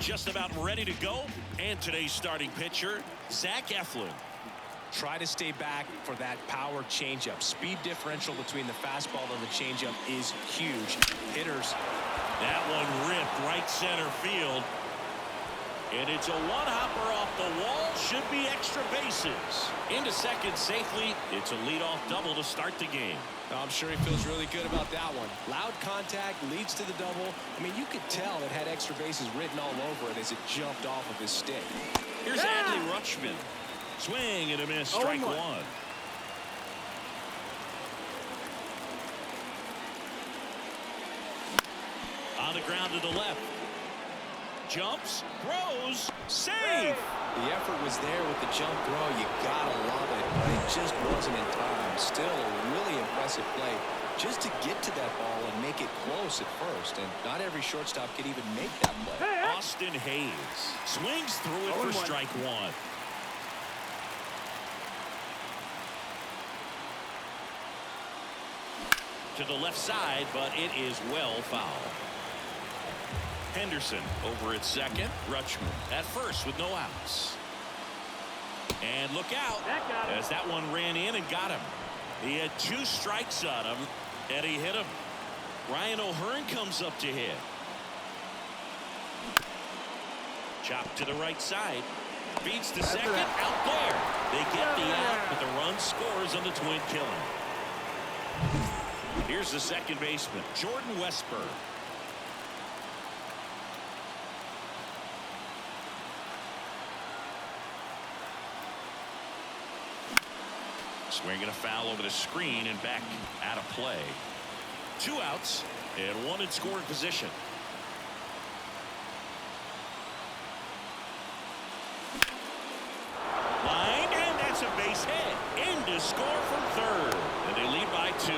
just about ready to go. And today's starting pitcher, Zach Eflin. Try to stay back for that power changeup. Speed differential between the fastball and the changeup is huge. Hitters. That one ripped right center field. And it's a one-hopper off the wall. Should be extra bases. Into second safely. It's a leadoff double to start the game. I'm sure he feels really good about that one. Loud contact leads to the double. I mean, you could tell it had extra bases written all over it as it jumped off of his stick. Here's Adley Rutschman. Swing and a miss. Strike one. On the ground to the left. Jumps, throws, save. The effort was there with the jump throw. You gotta love it, but it just wasn't in time. Still a really impressive play just to get to that ball and make it close at first. And not every shortstop could even make that play. Austin Hayes swings through it for strike one. To the left side, but it is well fouled. Henderson over at second. Rutschman at first with no outs. And look out as that one ran in and got him. He had 2 strikes on him, and he hit him. Ryan O'Hearn comes up to hit. Chop to the right side. Beats to second. Out there. They get the out, but the run scores on the twin killer. Here's the second baseman, Jordan Westburg. Swinging a foul over the screen and back out of play. 2 outs and 1 in scoring position. Line, and that's a base hit. In to score from third. And they lead by 2.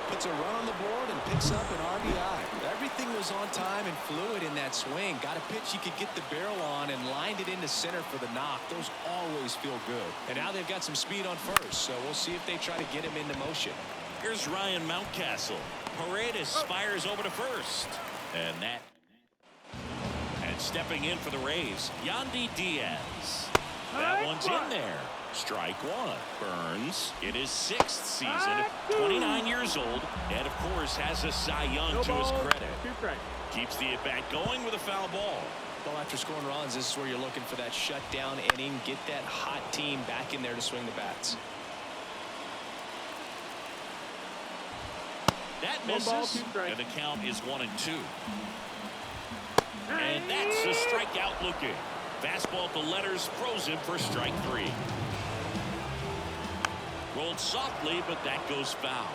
Puts a run on the board and picks up an RBI. Everything was on time and fluid in that swing. Got a pitch he could get the barrel on and lined it into center for the knock. Those always feel good. And now they've got some speed on first, so we'll see if they try to get him into motion. Here's Ryan Mountcastle. Paredes fires over to first. And stepping in for the Rays, Yandy Diaz. That one's in there. Strike one. Burns in his 6th season, 29 years old, and of course has a Cy Young to his credit. Keeps the at-bat going with a foul ball. Well, after scoring runs, this is where you're looking for that shutdown inning. Get that hot team back in there to swing the bats. That misses, and the count is 1-2. And that's a strikeout looking. Fastball to letters, frozen for strike 3. Rolled softly, but that goes foul.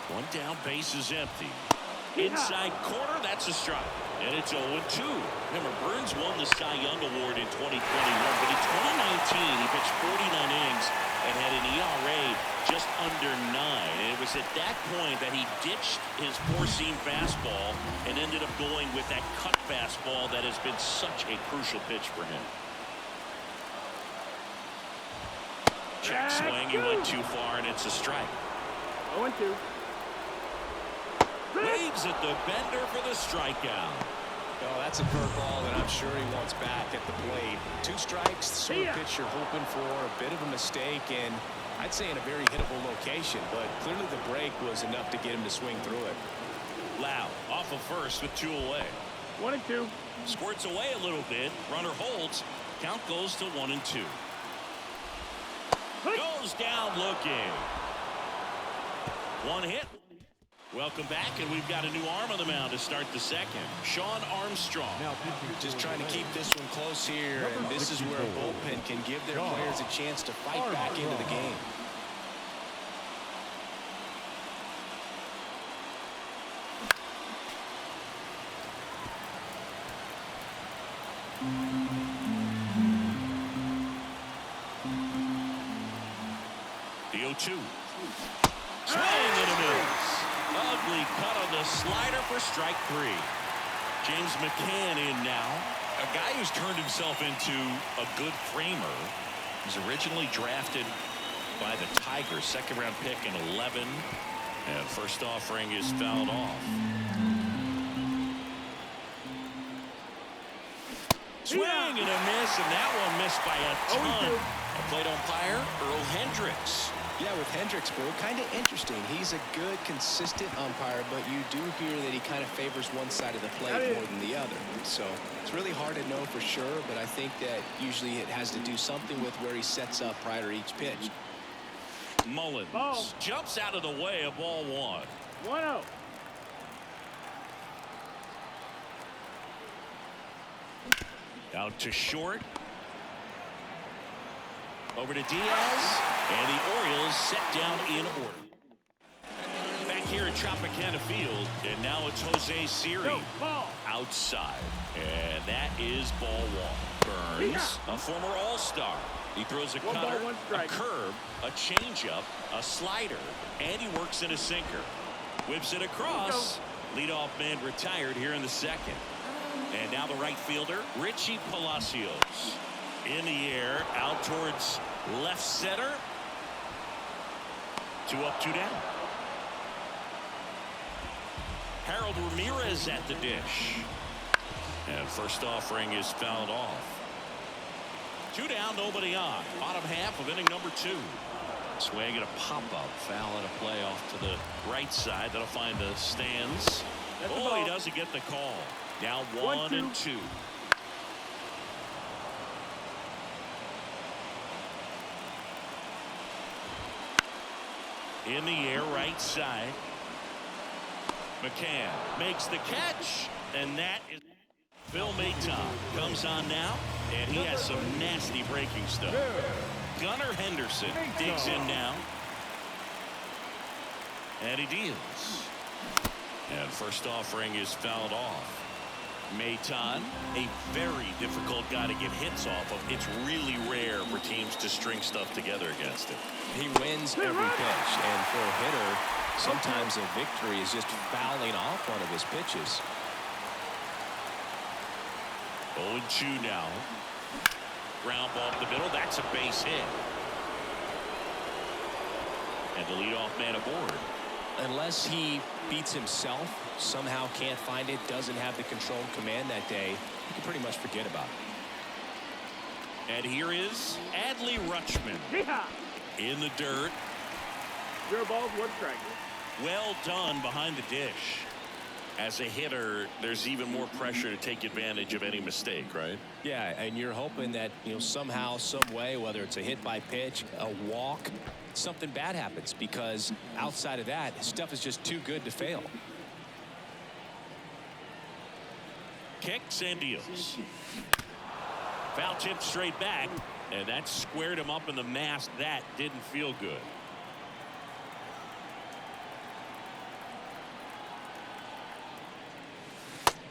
1 down, base is empty. Inside corner, that's a strike. And it's 0-2. Remember, Burns won the Cy Young Award in 2021, but in 2019, he pitched 49 innings and had an ERA just under 9. And it was at that point that he ditched his 4-seam fastball and ended up going with that cut fastball that has been such a crucial pitch for him. Check swing, he went too far, and it's a strike. 0-2. Waves at the bender for the strikeout. Oh, that's a curveball that I'm sure he wants back at the plate. 2 strikes, the sort of pitch you're hoping for, a bit of a mistake, and I'd say in a very hittable location, but clearly the break was enough to get him to swing through it. Loud off of first with 2 away. 1-2. Squirts away a little bit. Runner holds. Count goes to 1-2. Goes down looking. 1 hit. Welcome back, and we've got a new arm on the mound to start the second. Sean Armstrong. Just trying to keep this one close here, and this is where a bullpen can give their players a chance to fight back into the game. The 0-2. Swing and a miss. Ugly cut on the slider for strike 3. James McCann in now. A guy who's turned himself into a good framer. He's originally drafted by the Tigers, 2nd-round pick in 11. And first offering is fouled off. Swing and a miss, and that one missed by a ton. 0-2. A plate umpire, Earl Hendricks. Yeah, with Hendricks, Bo, kind of interesting. He's a good, consistent umpire, but you do hear that he kind of favors one side of the plate more than the other. So it's really hard to know for sure, but I think that usually it has to do something with where he sets up prior to each pitch. Mullins jumps out of the way of ball one. 1-0. Out to short. Over to Diaz. And the Orioles set down in order. Back here at Tropicana Field. And now it's Jose Siri outside. And that is ball one. Burns, a former All-Star. He throws a cutter, a curve, a changeup, a slider, and he works in a sinker. Whips it across. Leadoff man retired here in the second. And now the right fielder, Richie Palacios. In the air, out towards left center. 2 up, 2 down. Harold Ramirez at the dish. And first offering is fouled off. 2 down, nobody on. Bottom half of inning number 2. Swing and a pop-up. Foul and a play off to the right side. That'll find the stands. Oh, he doesn't get the call. Now 1 and 2. In the air, right side. McCann makes the catch, and that is Phil Maton comes on now, and he has some nasty breaking stuff. Gunnar Henderson digs in now, and he deals. And first offering is fouled off. Maton, a very difficult guy to get hits off of. It's really rare for teams to string stuff together against him. He wins every pitch, and for a hitter, sometimes a victory is just fouling off one of his pitches. 0-2 now. Ground ball up the middle. That's a base hit. And the leadoff man aboard. Unless he beats himself, somehow can't find it, doesn't have the control and command that day, you can pretty much forget about it. And here is Adley Rutschman in the dirt. 0 balls, 1 strike. Well done behind the dish. As a hitter, there's even more pressure to take advantage of any mistake, right? Yeah, and you're hoping that, somehow, some way, whether it's a hit by pitch, a walk, something bad happens, because outside of that, stuff is just too good to fail. Kicks and deals. Foul tip straight back, and that squared him up in the mask. That didn't feel good.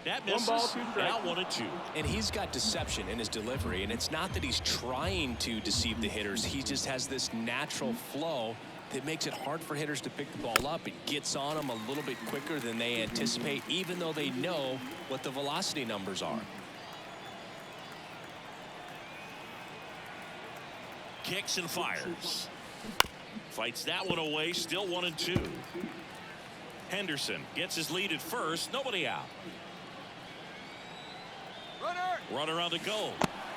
That misses. 1 ball, 2 strikes. Now 1-2. And he's got deception in his delivery, and it's not that he's trying to deceive the hitters. He just has this natural flow that makes it hard for hitters to pick the ball up. It gets on them a little bit quicker than they anticipate, even though they know what the velocity numbers are. Kicks and fires. Fights that one away. Still 1-2. Henderson gets his lead at first. Nobody out. Runner on the go.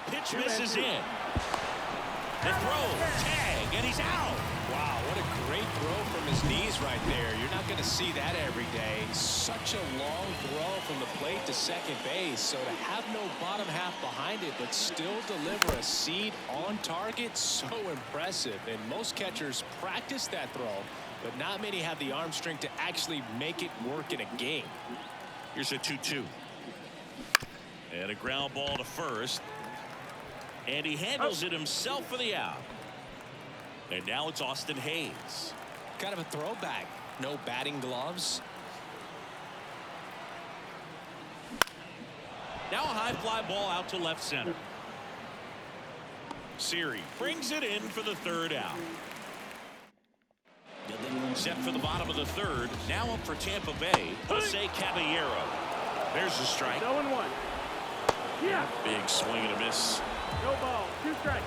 Pitch misses in. The throw. Tag. And he's out. Wow, what a great throw from his knees right there. You're not going to see that every day. Such a long throw from the plate to second base. So to have no bottom half behind it, but still deliver a seed on target, so impressive. And most catchers practice that throw, but not many have the arm strength to actually make it work in a game. Here's a 2-2. And a ground ball to first. And he handles it himself for the out. And now it's Austin Hayes. Kind of a throwback. No batting gloves. Now a high fly ball out to left center. Siri brings it in for the 3rd out. Set for the bottom of the 3rd. Now up for Tampa Bay, Jose Caballero. There's the strike. 0-1. Yeah. Big swing and a miss. 0 ball, 2 strikes.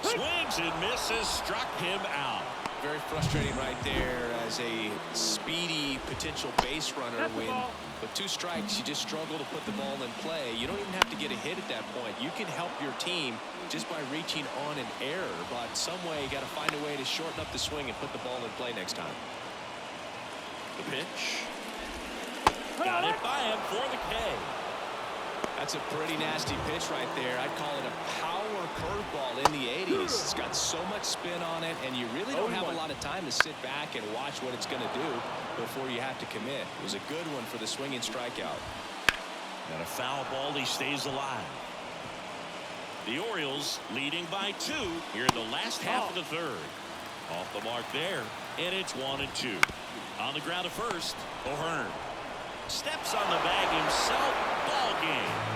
Swings and misses, struck him out. very frustrating right there as a speedy potential base runner. That's the When ball. with 2 strikes, you just struggle to put the ball in play. You don't even have to get a hit at that point. You can help your team just by reaching on an error, but some way you got to find a way to shorten up the swing and put the ball in play next time. The pitch. Got it by him for the K. That's a pretty nasty pitch right there. I'd call it a power curveball in the 80s. It's got so much spin on it, and you really don't have a lot of time to sit back and watch what it's going to do before you have to commit. It was a good one for the swinging strikeout. Got a foul ball. He stays alive. The Orioles leading by 2 here in the last half of the third. Off the mark there, and it's 1-2. On the ground at first, O'Hearn steps on the bag himself. Ball game.